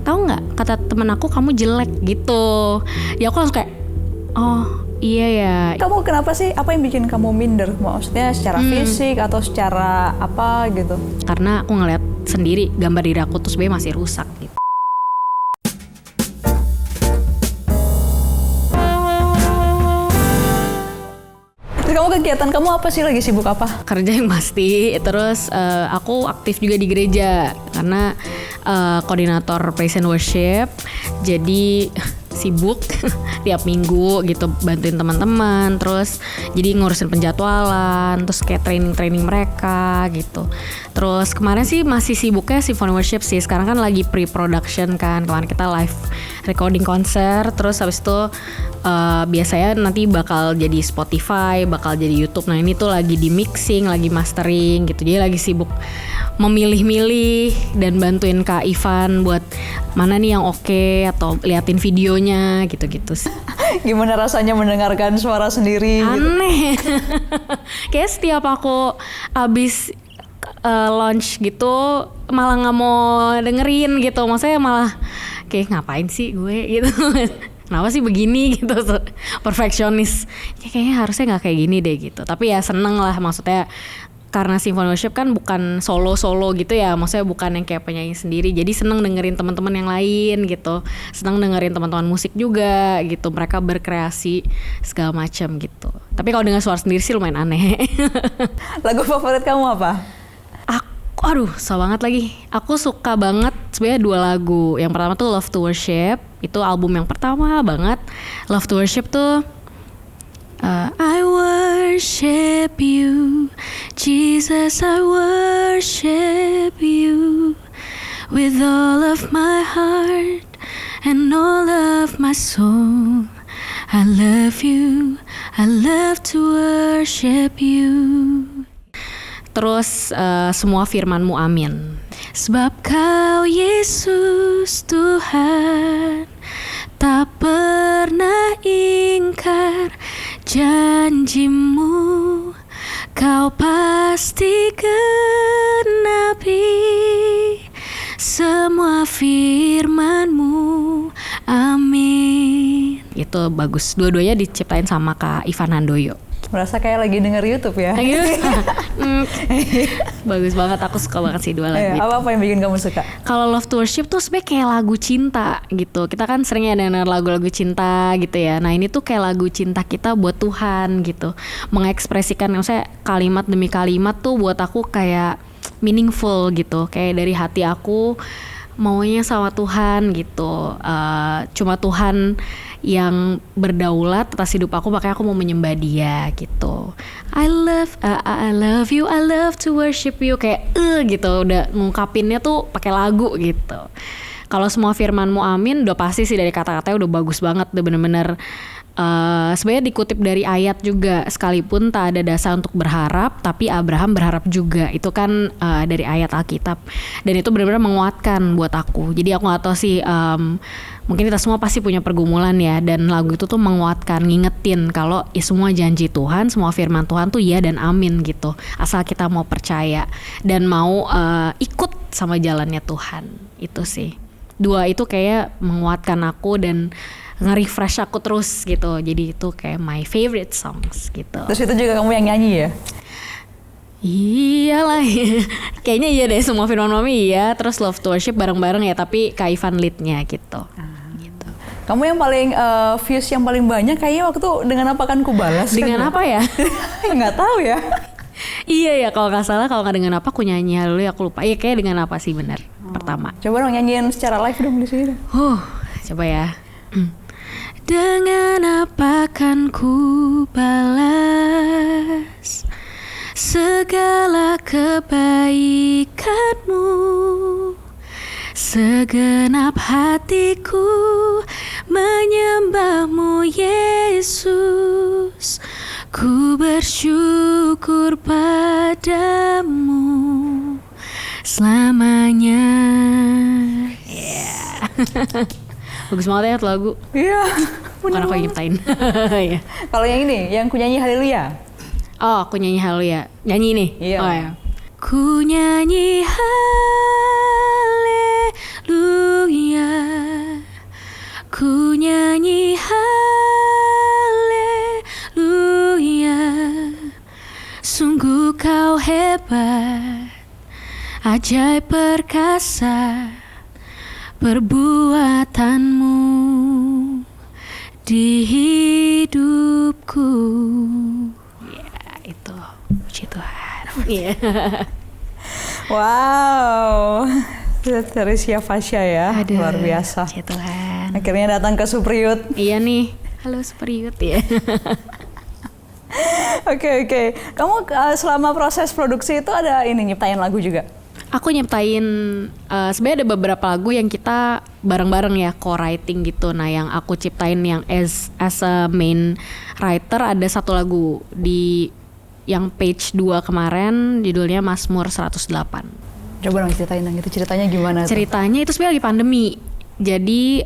tahu nggak, kata temen aku kamu jelek gitu. Ya aku langsung kayak, oh iya ya. Kamu kenapa sih? Apa yang bikin kamu minder? Maksudnya secara fisik atau secara apa gitu? Karena aku ngeliat sendiri gambar diri aku tuh sebenarnya masih rusak gitu. Terus kamu kegiatan kamu apa sih? Lagi sibuk apa? Kerja yang pasti. Terus aku aktif juga di gereja karena koordinator praise and worship. Jadi sibuk tiap minggu gitu bantuin teman-teman, terus jadi ngurusin penjadwalan, terus kayak training mereka gitu. Terus kemarin sih masih sibuknya Symphony Worship sih. Sekarang kan lagi pre-production kan. Kemarin kita live recording konser, terus habis itu biasanya nanti bakal jadi Spotify, bakal jadi YouTube. Nah ini tuh lagi di mixing, lagi mastering gitu. Jadi lagi sibuk memilih-milih dan bantuin Kak Ivan buat mana nih yang oke, atau liatin videonya gitu-gitu sih. Gimana rasanya mendengarkan suara sendiri? Aneh. Gitu. Kayak setiap aku abis launch gitu malah nggak mau dengerin gitu. Maksudnya malah kayak ngapain sih gue gitu. Kenapa sih begini gitu, perfeksionis. Ya, kayaknya harusnya nggak kayak gini deh gitu. Tapi ya seneng lah, maksudnya karena Symphony Worship kan bukan solo gitu ya, maksudnya bukan yang kayak penyanyi sendiri. Jadi seneng dengerin teman-teman yang lain gitu, seneng dengerin teman-teman musik juga gitu. Mereka berkreasi segala macam gitu. Tapi kalau dengar suara sendiri sih lumayan aneh. Lagu favorit kamu apa? Aduh, susah banget lagi. Aku suka banget sebenarnya 2 lagu. Yang pertama tuh Love to Worship, itu album yang pertama banget. Love to Worship tuh I worship you, Jesus, I worship you with all of my heart and all of my soul. I love you, I love to worship you. Terus semua firman-Mu, amin. Sebab Kau Yesus Tuhan tak pernah ingkar janji-Mu, Kau pasti genapi semua firman-Mu, amin. Itu bagus, dua-duanya diciptain sama Kak Ivan Handoyo. Merasa kayak lagi denger YouTube ya? Bagus banget, aku suka banget sih 2 lagu itu. Apa yang bikin kamu suka? Kalau Love to Worship tuh sebenarnya kayak lagu cinta gitu. Kita kan sering ya denger lagu-lagu cinta gitu ya. Nah ini tuh kayak lagu cinta kita buat Tuhan gitu. Mengekspresikan, maksudnya kalimat demi kalimat tuh buat aku kayak meaningful gitu. Kayak dari hati aku maunya sama Tuhan gitu. Cuma Tuhan yang berdaulat atas hidup aku, makanya aku mau menyembah Dia gitu. I love you, I love to worship you, kayak gitu, udah ngungkapinnya tuh pakai lagu gitu. Kalau semua firman-Mu, amin, udah pasti sih dari kata-katanya udah bagus banget, udah bener-bener sebenarnya dikutip dari ayat juga, sekalipun tak ada dasar untuk berharap, tapi Abraham berharap juga. Itu kan dari ayat Alkitab, dan itu benar-benar menguatkan buat aku. Jadi aku nggak tahu sih, mungkin kita semua pasti punya pergumulan ya, dan lagu itu tuh menguatkan, ngingetin kalau ya semua janji Tuhan, semua firman Tuhan tuh ya dan amin gitu, asal kita mau percaya dan mau ikut sama jalannya Tuhan. Itu sih 2 itu kayak menguatkan aku dan nge-refresh aku terus gitu. Jadi itu kayak my favorite songs gitu. Terus itu juga kamu yang nyanyi ya? Iyalah ya. Kayaknya iya deh, semua firman Mami iya. Terus Love to Worship bareng-bareng ya, tapi Kak Ivan leadnya gitu. Gitu. Kamu yang paling views yang paling banyak kayaknya waktu dengan apa kan ku balas? Dengan apa ya? Nggak tahu ya. Iya ya, kalau nggak salah, kalau nggak dengan apa aku nyanyi haleluya, aku lupa. Iya kayak dengan apa sih benar. Pertama. Coba dong nyanyiin secara live dong di sini. Coba ya. Dengan apa kan ku balas segala kebaikan-Mu, segenap hatiku menyembah-Mu Yesus, ku bersyukur padamu selamanya. Yeah. Bagus banget ya lagu. Iya. Bukan aku yang nyiptain. Ya. Kalau yang ini, yang ku nyanyi haleluya. Oh, aku nyanyi haleluya. Nyanyi nih. Iya. Oh ya. Ku nyanyi haleluya ajaib perkasa perbuatanmu di hidupku. Ya, itu puji Tuhan. Iya. Wow, dari Fasya ya. Aduh, luar biasa. puji Tuhan. Akhirnya datang ke Supriyut. Iya nih, halo Supriyut ya. Oke. Kamu selama proses produksi itu ada nyiptain lagu juga? Aku nyiptain, sebenarnya ada beberapa lagu yang kita bareng-bareng ya, co-writing gitu. Nah yang aku ciptain yang as a main writer ada satu lagu di yang page 2 kemarin, judulnya Mazmur 108. Coba dong ceritain yang itu, ceritanya gimana? Ceritanya itu sebenarnya lagi pandemi. Jadi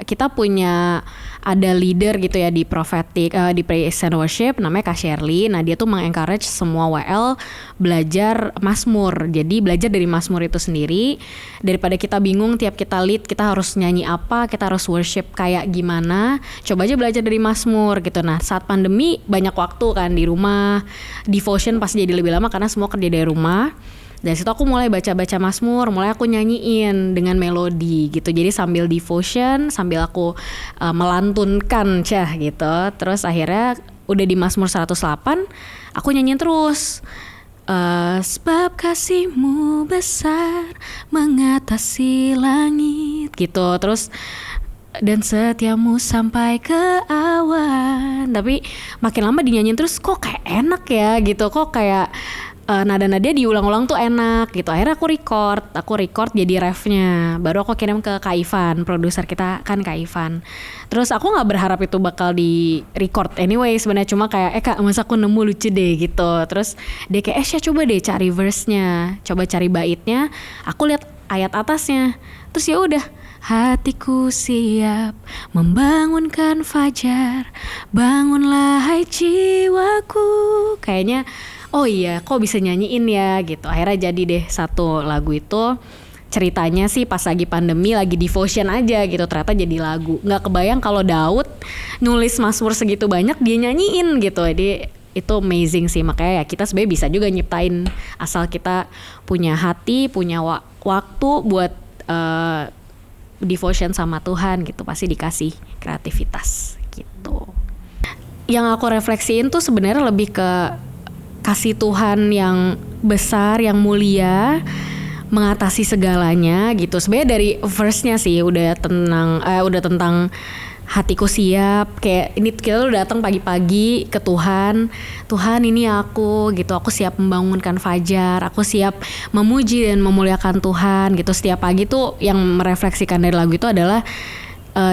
kita punya ada leader gitu ya di prophetic, di praise and worship, namanya Kak Shirley. Nah dia tuh mengencourage semua WL belajar Mazmur. Jadi belajar dari Mazmur itu sendiri. Daripada kita bingung tiap kita lead kita harus nyanyi apa, kita harus worship kayak gimana, coba aja belajar dari Mazmur gitu. Nah saat pandemi banyak waktu kan di rumah, devotion pasti jadi lebih lama karena semua kerja dari rumah. Dari situ aku mulai baca-baca Mazmur, mulai aku nyanyiin dengan melodi gitu. Jadi sambil devotion, sambil aku melantunkan gitu. Terus akhirnya udah di Mazmur 108, aku nyanyiin terus. Sebab kasih-Mu besar mengatasi langit gitu. Terus dan setia-Mu sampai ke awan. Tapi makin lama dinyanyiin terus kok kayak enak ya gitu. Kok kayak nada-nada diulang-ulang tuh enak gitu. Akhirnya aku record jadi refnya. Baru aku kirim ke Kak Ivan, produser kita kan Kak Ivan. Terus aku nggak berharap itu bakal di record anyway sebenarnya, cuma kayak Kak masa aku nemu lucu deh gitu. Terus dia kayak Syah coba deh cari verse-nya, coba cari baitnya. Aku lihat ayat atasnya. Terus ya udah, hatiku siap membangunkan fajar, bangunlah hai jiwaku. Kayaknya oh iya, kok bisa nyanyiin ya gitu. Akhirnya jadi deh satu lagu itu. Ceritanya sih pas lagi pandemi, lagi devotion aja gitu. Ternyata jadi lagu. Gak kebayang kalau Daud nulis Mazmur segitu banyak dia nyanyiin gitu. Jadi itu amazing sih. Makanya ya kita sebenarnya bisa juga nyiptain asal kita punya hati, punya waktu buat devotion sama Tuhan gitu. Pasti dikasih kreativitas gitu. Yang aku refleksiin tuh sebenarnya lebih ke kasih Tuhan yang besar, yang mulia, mengatasi segalanya gitu. Sebenarnya dari verse-nya sih udah tentang hatiku siap. Kayak ini kita tuh datang pagi-pagi ke Tuhan. Tuhan ini aku gitu. Aku siap membangunkan fajar. Aku siap memuji dan memuliakan Tuhan gitu. Setiap pagi tuh yang merefleksikan dari lagu itu adalah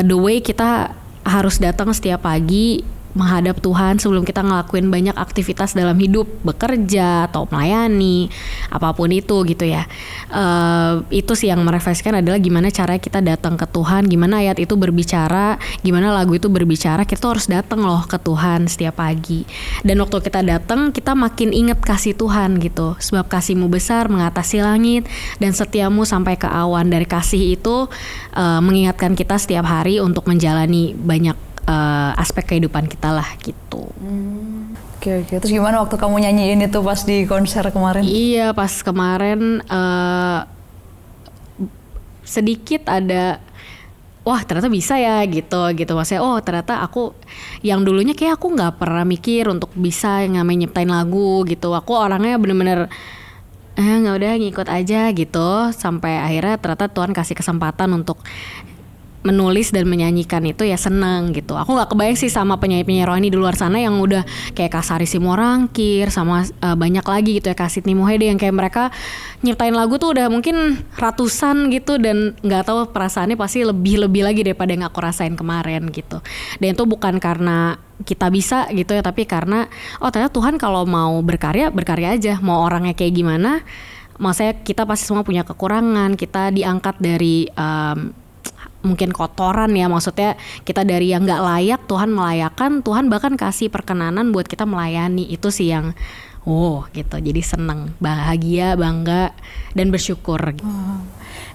the way kita harus datang setiap pagi menghadap Tuhan sebelum kita ngelakuin banyak aktivitas dalam hidup, bekerja atau melayani apapun itu gitu ya. Itu sih yang merefleksikan adalah gimana cara kita datang ke Tuhan, gimana ayat itu berbicara, gimana lagu itu berbicara. Kita harus datang loh ke Tuhan setiap pagi. Dan waktu kita datang kita makin ingat kasih Tuhan gitu. Sebab kasih-Mu besar mengatasi langit dan setia-Mu sampai ke awan. Dari kasih itu mengingatkan kita setiap hari untuk menjalani banyak aspek kehidupan kita lah gitu. Oke. Terus gimana waktu kamu nyanyiin itu pas di konser kemarin? Iya pas kemarin sedikit ada wah ternyata bisa ya gitu. Maksudnya oh ternyata aku yang dulunya kayak aku nggak pernah mikir untuk bisa nyiptain lagu gitu. Aku orangnya bener-bener nggak udah ngikut aja gitu. Sampai akhirnya ternyata Tuhan kasih kesempatan untuk menulis dan menyanyikan itu ya senang gitu. Aku nggak kebayang sih sama penyanyi-penyanyi rohani di luar sana yang udah kayak Kak Sari Simorangkir sama banyak lagi gitu ya, Kak Sydney Muhede yang kayak mereka nyiptain lagu tuh udah mungkin ratusan gitu dan nggak tahu perasaannya pasti lebih lagi daripada yang aku rasain kemarin gitu. Dan itu bukan karena kita bisa gitu ya, tapi karena oh ternyata Tuhan kalau mau berkarya aja, mau orangnya kayak gimana. Maksudnya kita pasti semua punya kekurangan, kita diangkat dari mungkin kotoran ya, maksudnya kita dari yang gak layak Tuhan melayakkan, Tuhan bahkan kasih perkenanan buat kita melayani. Itu sih yang gitu, jadi seneng, bahagia, bangga dan bersyukur gitu.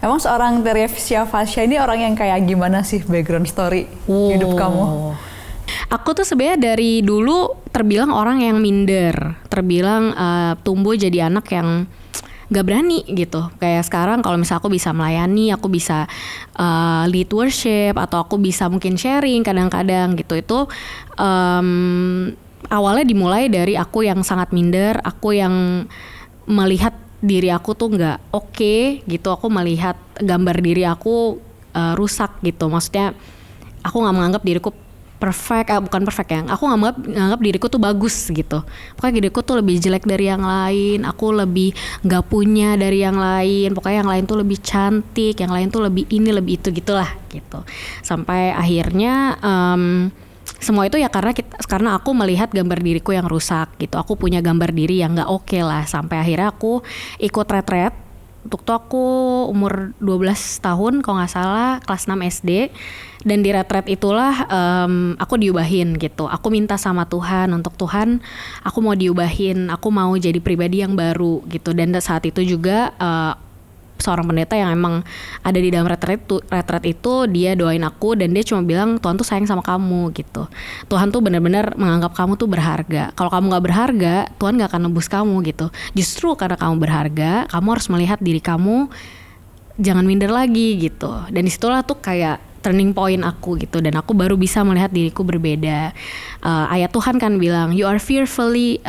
Emang seorang Teresia Fasya ini orang yang kayak gimana sih background story hidup kamu? Aku tuh sebenarnya dari dulu terbilang orang yang minder, terbilang tumbuh jadi anak yang gak berani gitu. Kayak sekarang kalau misalnya aku bisa melayani, aku bisa lead worship, atau aku bisa mungkin sharing kadang-kadang gitu. Itu awalnya dimulai dari aku yang sangat minder, aku yang melihat diri aku tuh nggak oke gitu. Aku melihat gambar diri aku rusak gitu. Maksudnya aku nggak menganggap diriku perfect, bukan perfect ya. Aku nganggap diriku tuh bagus gitu. Pokoknya diriku tuh lebih jelek dari yang lain. Aku lebih nggak punya dari yang lain. Pokoknya yang lain tuh lebih cantik, yang lain tuh lebih ini, lebih itu gitulah gitu. Sampai akhirnya semua itu ya karena aku melihat gambar diriku yang rusak gitu. Aku punya gambar diri yang nggak oke lah. Sampai akhirnya aku ikut retret. Untuk tuh aku umur 12 tahun kalau nggak salah, kelas 6 SD. Dan di retret itulah aku diubahin gitu. Aku minta sama Tuhan, untuk Tuhan aku mau diubahin, aku mau jadi pribadi yang baru gitu. Dan saat itu juga seorang pendeta yang emang ada di dalam retret itu dia doain aku, dan dia cuma bilang Tuhan tuh sayang sama kamu gitu. Tuhan tuh benar-benar menganggap kamu tuh berharga. Kalau kamu nggak berharga, Tuhan nggak akan nebus kamu gitu. Justru karena kamu berharga, kamu harus melihat diri kamu, jangan minder lagi gitu. Dan disitulah tuh kayak turning point aku gitu, dan aku baru bisa melihat diriku berbeda. Ayat Tuhan kan bilang you are fearfully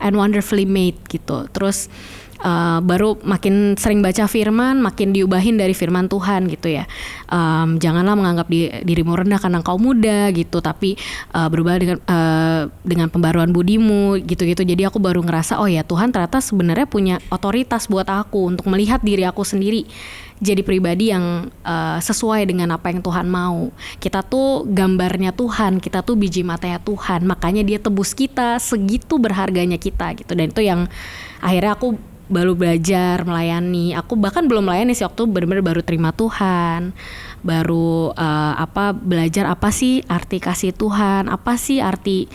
and wonderfully made gitu. Terus baru makin sering baca firman, makin diubahin dari firman Tuhan gitu ya. Janganlah menganggap dirimu rendah karena kau muda gitu, tapi berubah dengan pembaruan budimu gitu-gitu. Jadi aku baru ngerasa oh ya, Tuhan ternyata sebenarnya punya otoritas buat aku untuk melihat diri aku sendiri jadi pribadi yang sesuai dengan apa yang Tuhan mau. Kita tuh gambarnya Tuhan, kita tuh biji matanya Tuhan, makanya dia tebus kita, segitu berharganya kita gitu. Dan itu yang akhirnya aku baru belajar melayani. Aku bahkan belum melayani sih, waktu benar-benar baru terima Tuhan, baru belajar apa sih arti kasih Tuhan, apa sih arti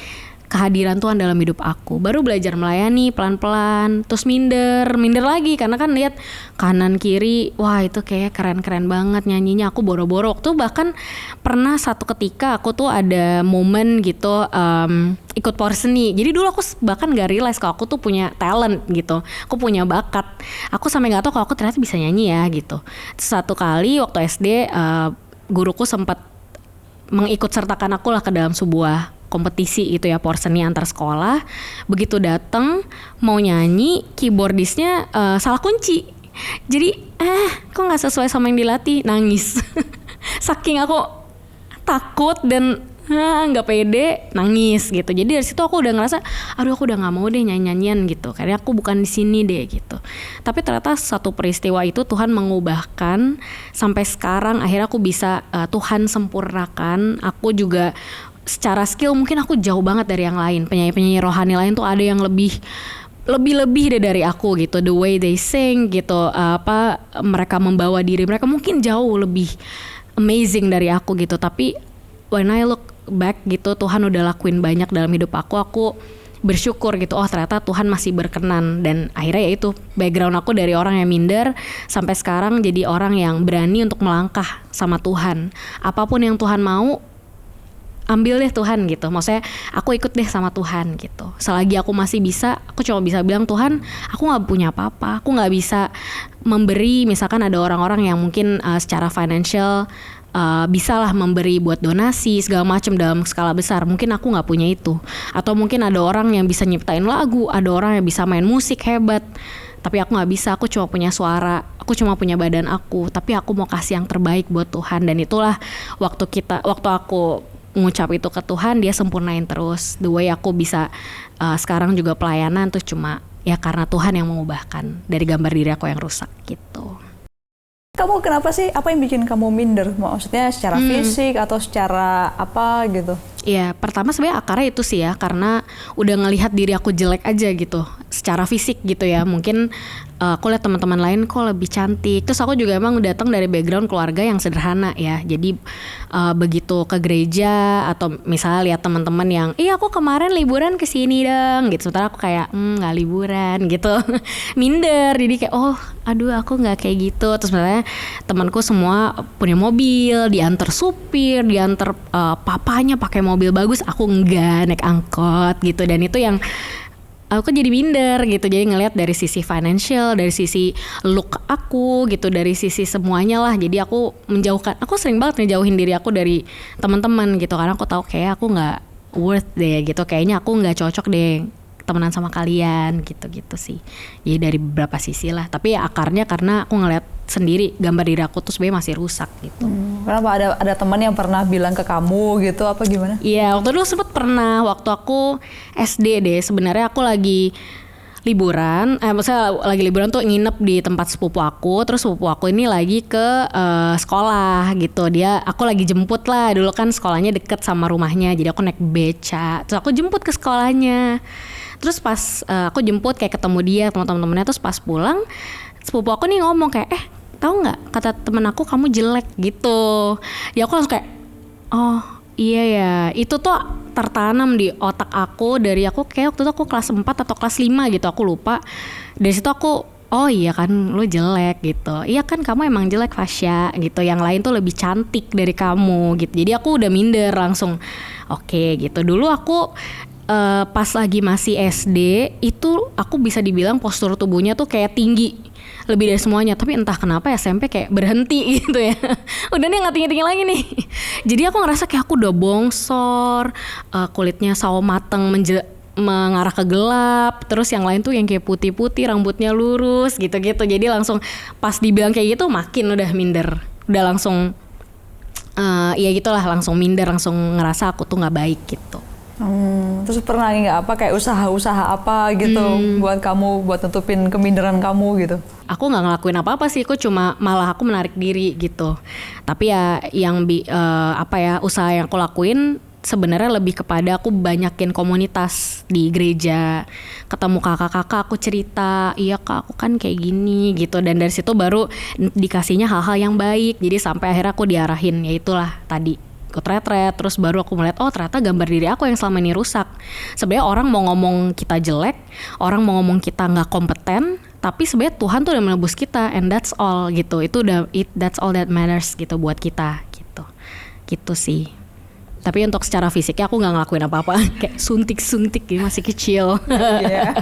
kehadiran Tuhan dalam hidup aku. Baru belajar melayani pelan-pelan, terus minder lagi karena kan lihat kanan kiri, wah itu kayak keren-keren banget nyanyinya. Aku boro-boro. Waktu bahkan pernah satu ketika aku tuh ada momen gitu ikut power seni. Jadi dulu aku bahkan gak realize kalau aku tuh punya talent gitu, aku punya bakat. Aku sampai gak tahu kalau aku ternyata bisa nyanyi ya gitu. Terus satu kali waktu SD guruku sempat mengikut sertakan aku lah ke dalam sebuah kompetisi itu ya, power seni antar sekolah. Begitu datang mau nyanyi, keyboardisnya salah kunci. Jadi kok nggak sesuai sama yang dilatih, nangis. Saking aku takut dan nggak pede, nangis gitu. Jadi dari situ aku udah ngerasa, aduh aku udah nggak mau deh nyanyian gitu, karena aku bukan di sini deh gitu. Tapi ternyata satu peristiwa itu Tuhan mengubahkan sampai sekarang. Akhirnya aku bisa Tuhan sempurnakan. Aku juga secara skill mungkin aku jauh banget dari yang lain. Penyanyi-penyanyi rohani lain tuh ada yang lebih deh dari aku gitu. The way they sing gitu, mereka membawa diri mereka mungkin jauh lebih amazing dari aku gitu. Tapi when I look back gitu, Tuhan udah lakuin banyak dalam hidup aku bersyukur gitu. Oh ternyata Tuhan masih berkenan. Dan akhirnya ya itu, background aku dari orang yang minder sampai sekarang jadi orang yang berani untuk melangkah sama Tuhan. Apapun yang Tuhan mau, ambil deh Tuhan gitu. Maksudnya aku ikut deh sama Tuhan gitu. Selagi aku masih bisa, aku cuma bisa bilang Tuhan, aku gak punya apa-apa, aku gak bisa memberi. Misalkan ada orang-orang yang mungkin secara financial bisa lah memberi buat donasi segala macam dalam skala besar, mungkin aku gak punya itu. Atau mungkin ada orang yang bisa nyiptain lagu, ada orang yang bisa main musik hebat, tapi aku gak bisa. Aku cuma punya suara, aku cuma punya badan aku, tapi aku mau kasih yang terbaik buat Tuhan. Dan itulah waktu aku mengucap itu ke Tuhan, dia sempurnain terus. The way aku bisa sekarang juga pelayanan tuh cuma ya karena Tuhan yang mengubahkan dari gambar diri aku yang rusak gitu. Kamu kenapa sih, apa yang bikin kamu minder? Maksudnya secara fisik atau secara apa gitu? Iya, pertama sebenarnya akarnya itu sih ya, karena udah ngelihat diri aku jelek aja gitu secara fisik gitu ya. Mungkin aku lihat teman-teman lain kok lebih cantik. Terus aku juga emang datang dari background keluarga yang sederhana ya. Jadi begitu ke gereja atau misalnya lihat teman-teman yang, aku kemarin liburan ke sini dong gitu. Sementara aku kayak nggak liburan gitu. Minder. Jadi kayak aduh aku nggak kayak gitu. Terus sebenarnya temanku semua punya mobil, diantar supir, diantar papanya pakai mobil bagus, aku enggak, naik angkot gitu. Dan itu yang aku jadi minder gitu. Jadi ngelihat dari sisi financial, dari sisi look aku gitu, dari sisi semuanya lah. Jadi aku sering banget ngejauhin diri aku dari teman-teman gitu, karena aku tahu kayak aku nggak worth deh gitu, kayaknya aku nggak cocok deh temenan sama kalian gitu sih. Jadi dari beberapa sisi lah, tapi ya akarnya karena aku ngeliat sendiri gambar diri aku tuh sebenarnya masih rusak gitu. Kenapa ada teman yang pernah bilang ke kamu gitu apa gimana? Iya, waktu dulu sempet pernah, waktu aku SD deh sebenarnya, aku lagi liburan, maksudnya lagi liburan tuh nginep di tempat sepupu aku. Terus sepupu aku ini lagi ke sekolah gitu. Aku lagi jemput lah, dulu kan sekolahnya deket sama rumahnya, jadi aku naik beca. Terus aku jemput ke sekolahnya. Terus pas aku jemput kayak ketemu dia sama teman-temannya, terus pas pulang sepupu aku nih ngomong kayak tahu nggak, kata temen aku kamu jelek gitu. Ya aku langsung kayak oh iya ya, itu tuh tertanam di otak aku dari aku kayak waktu itu aku kelas 4 atau kelas 5 gitu, aku lupa. Dari situ aku oh iya kan lu jelek gitu. Iya kan kamu emang jelek Fasya gitu. Yang lain tuh lebih cantik dari kamu gitu. Jadi aku udah minder langsung. Oke gitu. Dulu aku pas lagi masih SD itu aku bisa dibilang postur tubuhnya tuh kayak tinggi lebih dari semuanya, tapi entah kenapa SMP kayak berhenti gitu ya. Udah nih nggak tinggi-tinggi lagi nih. Jadi aku ngerasa kayak aku udah bongsor, kulitnya sawo mateng mengarah ke gelap, terus yang lain tuh yang kayak putih-putih, rambutnya lurus gitu-gitu. Jadi langsung pas dibilang kayak gitu makin udah minder, udah langsung ya gitulah, langsung minder, langsung ngerasa aku tuh nggak baik gitu. Terus pernah nggak apa kayak usaha-usaha apa gitu buat kamu, buat nutupin keminderan kamu gitu? Aku nggak ngelakuin apa-apa sih, aku malah aku menarik diri gitu. Tapi ya yang usaha yang aku lakuin sebenarnya lebih kepada aku banyakin komunitas di gereja, ketemu kakak-kakak, aku cerita, iya kak aku kan kayak gini gitu, dan dari situ baru dikasihnya hal-hal yang baik. Jadi sampai akhirnya aku diarahin, ya itulah tadi ikut retret, terus baru aku melihat oh ternyata gambar diri aku yang selama ini rusak. Sebenarnya orang mau ngomong kita jelek, orang mau ngomong kita nggak kompeten, tapi sebenarnya Tuhan tuh udah menebus kita, and that's all gitu. That's all that matters gitu buat kita gitu sih. Tapi untuk secara fisiknya aku nggak ngelakuin apa-apa, kayak suntik-suntik gitu, masih kecil. Iya.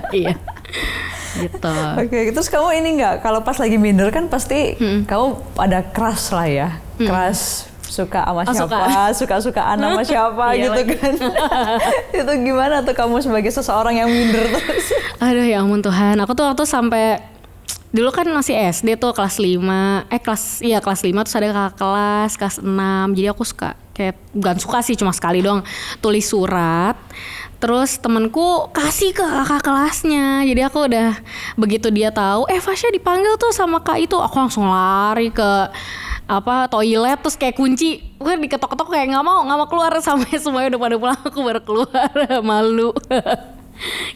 Gitu. Oke, terus kamu ini nggak, kalau pas lagi minder kan pasti kamu ada crush lah ya, crush, suka sama siapa, suka-sukaan sama siapa gitu kan. Itu gimana tuh kamu sebagai seseorang yang minder terus? Aduh ya ampun Tuhan, aku tuh waktu sampai dulu kan masih SD tuh kelas 5, kelas 5 terus ada kakak kelas 6. Jadi aku suka, kayak bukan suka sih, cuma sekali doang tulis surat. Terus temenku kasih ke kakak kelasnya. Jadi aku udah, begitu dia tahu Fasya dipanggil tuh sama kak itu, aku langsung lari ke toilet, terus kayak kunci, gue diketok-ketok kayak nggak mau keluar, sampai semuanya udah pada pulang aku baru keluar. Malu.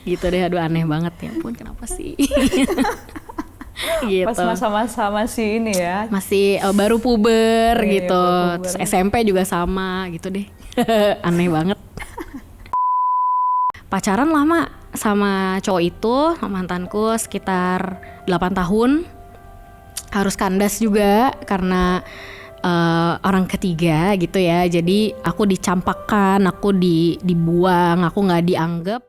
Gitu deh, aduh aneh banget ya ampun, kenapa sih? Gitu. Pas masa-masa masih ini ya, masih baru puber gitu, baru puber. Terus SMP juga sama gitu deh. Aneh banget. Pacaran lama sama cowok itu, sama mantanku sekitar 8 tahun. Harus kandas juga karena orang ketiga gitu ya. Jadi aku dicampakkan, aku dibuang, aku nggak dianggap.